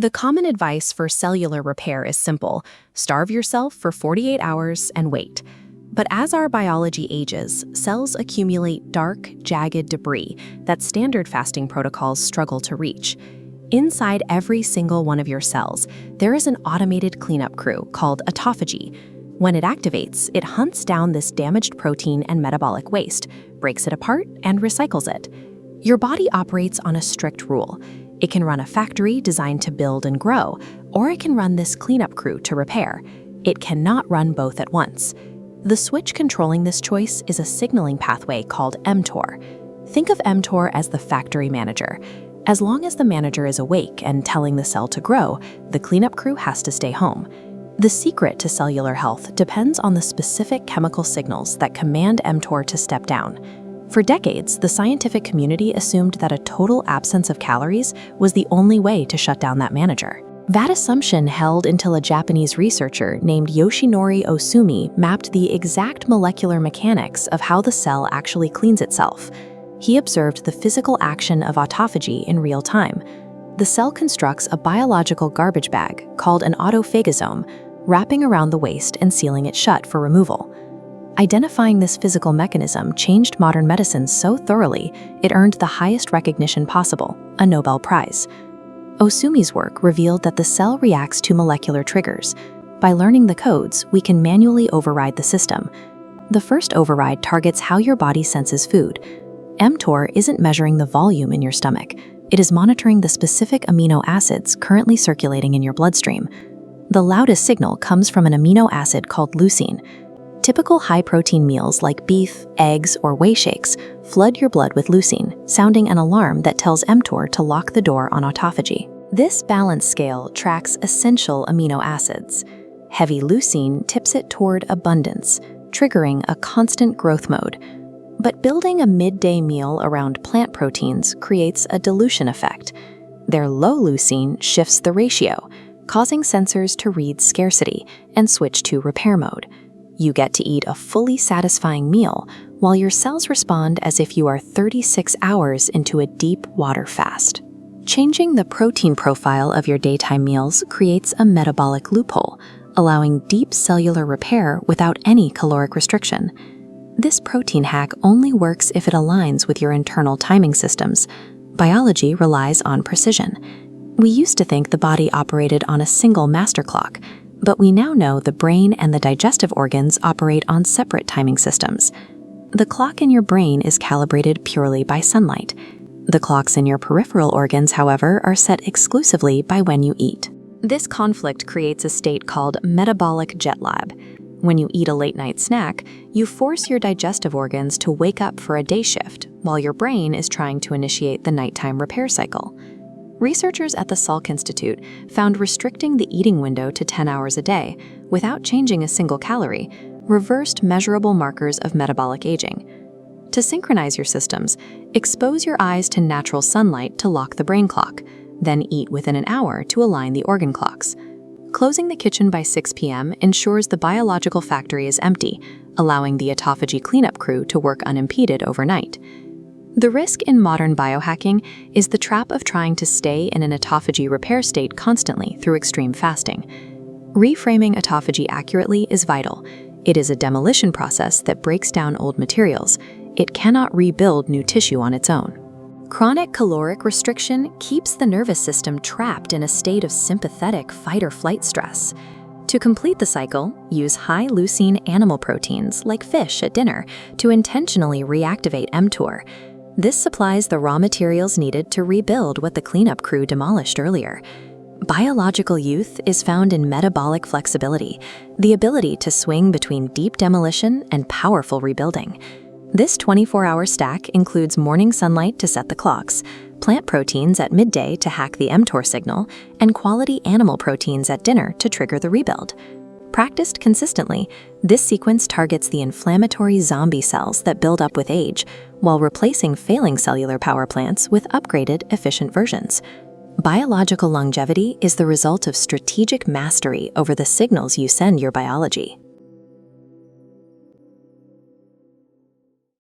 The common advice for cellular repair is simple: starve yourself for 48 hours and wait. But as our biology ages, cells accumulate dark, jagged debris that standard fasting protocols struggle to reach. Inside every single one of your cells, there is an automated cleanup crew called autophagy. When it activates, it hunts down this damaged protein and metabolic waste, breaks it apart, and recycles it. Your body operates on a strict rule. It can run a factory designed to build and grow, or it can run this cleanup crew to repair. It cannot run both at once. The switch controlling this choice is a signaling pathway called mTOR. Think of mTOR as the factory manager. As long as the manager is awake and telling the cell to grow, the cleanup crew has to stay home. The secret to cellular health depends on the specific chemical signals that command mTOR to step down. For decades, the scientific community assumed that a total absence of calories was the only way to shut down that manager. That assumption held until a Japanese researcher named Yoshinori Osumi mapped the exact molecular mechanics of how the cell actually cleans itself. He observed the physical action of autophagy in real time. The cell constructs a biological garbage bag called an autophagosome, wrapping around the waste and sealing it shut for removal. Identifying this physical mechanism changed modern medicine so thoroughly, it earned the highest recognition possible, a Nobel Prize. Osumi's work revealed that the cell reacts to molecular triggers. By learning the codes, we can manually override the system. The first override targets how your body senses food. mTOR isn't measuring the volume in your stomach. It is monitoring the specific amino acids currently circulating in your bloodstream. The loudest signal comes from an amino acid called leucine. Typical high-protein meals like beef, eggs, or whey shakes flood your blood with leucine, sounding an alarm that tells mTOR to lock the door on autophagy. This balance scale tracks essential amino acids. Heavy leucine tips it toward abundance, triggering a constant growth mode. But building a midday meal around plant proteins creates a dilution effect. Their low leucine shifts the ratio, causing sensors to read scarcity and switch to repair mode. You get to eat a fully satisfying meal while your cells respond as if you are 36 hours into a deep water fast. Changing the protein profile of your daytime meals creates a metabolic loophole, allowing deep cellular repair without any caloric restriction. This protein hack only works if it aligns with your internal timing systems. Biology relies on precision. We used to think the body operated on a single master clock, but we now know the brain and the digestive organs operate on separate timing systems. The clock in your brain is calibrated purely by sunlight. The clocks in your peripheral organs, however, are set exclusively by when you eat. This conflict creates a state called metabolic jet lag. When you eat a late-night snack, you force your digestive organs to wake up for a day shift, while your brain is trying to initiate the nighttime repair cycle. Researchers at the Salk Institute found restricting the eating window to 10 hours a day, without changing a single calorie, reversed measurable markers of metabolic aging. To synchronize your systems, expose your eyes to natural sunlight to lock the brain clock, then eat within an hour to align the organ clocks. Closing the kitchen by 6 p.m. ensures the biological factory is empty, allowing the autophagy cleanup crew to work unimpeded overnight. The risk in modern biohacking is the trap of trying to stay in an autophagy repair state constantly through extreme fasting. Reframing autophagy accurately is vital. It is a demolition process that breaks down old materials. It cannot rebuild new tissue on its own. Chronic caloric restriction keeps the nervous system trapped in a state of sympathetic fight-or-flight stress. To complete the cycle, use high leucine animal proteins like fish at dinner to intentionally reactivate mTOR. This supplies the raw materials needed to rebuild what the cleanup crew demolished earlier. Biological youth is found in metabolic flexibility, the ability to swing between deep demolition and powerful rebuilding. This 24-hour stack includes morning sunlight to set the clocks, plant proteins at midday to hack the mTOR signal, and quality animal proteins at dinner to trigger the rebuild. Practiced consistently, this sequence targets the inflammatory zombie cells that build up with age, while replacing failing cellular power plants with upgraded, efficient versions. Biological longevity is the result of strategic mastery over the signals you send your biology.